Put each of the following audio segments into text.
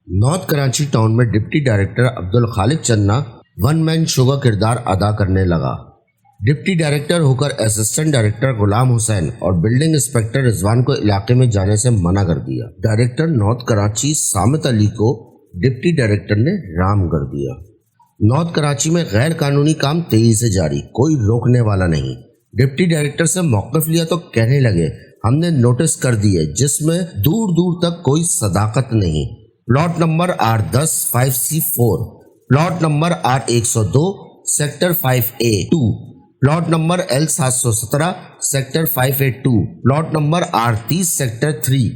North Karachi town में deputy director Abdul खालिक चन्ना one man show का किरदार अदा करने लगा। डिप्टी डायरेक्टर होकर असिस्टेंट डायरेक्टर गुलाम हुसैन और बिल्डिंग इंस्पेक्टर रिजवान को इलाके में जाने से मना कर दिया। डायरेक्टर नॉर्थ कराची सामित अली को डिप्टी डायरेक्टर ने राम कर दिया। नॉर्थ कराची में गैर कानूनी काम तेजी से जारी, कोई रोकने वाला नहीं। डिप्टी डायरेक्टर से मौक़िफ़ लिया तो कहने लगे हमने नोटिस कर दिए जिसमें दूर दूर तक कोई सदाकत नहीं। Plot number R10 5C4, plot number R102 sector 5A2, plot number L717 sector 5A2, plot number R30 sector 3,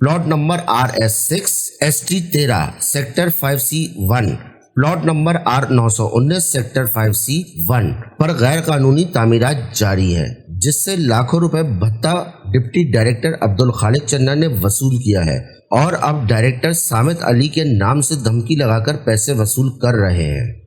plot number RS6 ST13 sector 5C1, plot number R919 sector 5C1 पर गैर कानूनी तामीरात जारी है, जिससे लाखों रुपए भत्ता डिप्टी डायरेक्टर अब्दुल खालिक चन्ना ने वसूल किया है और अब डायरेक्टर सामित अली के नाम से धमकी लगाकर पैसे वसूल कर रहे हैं।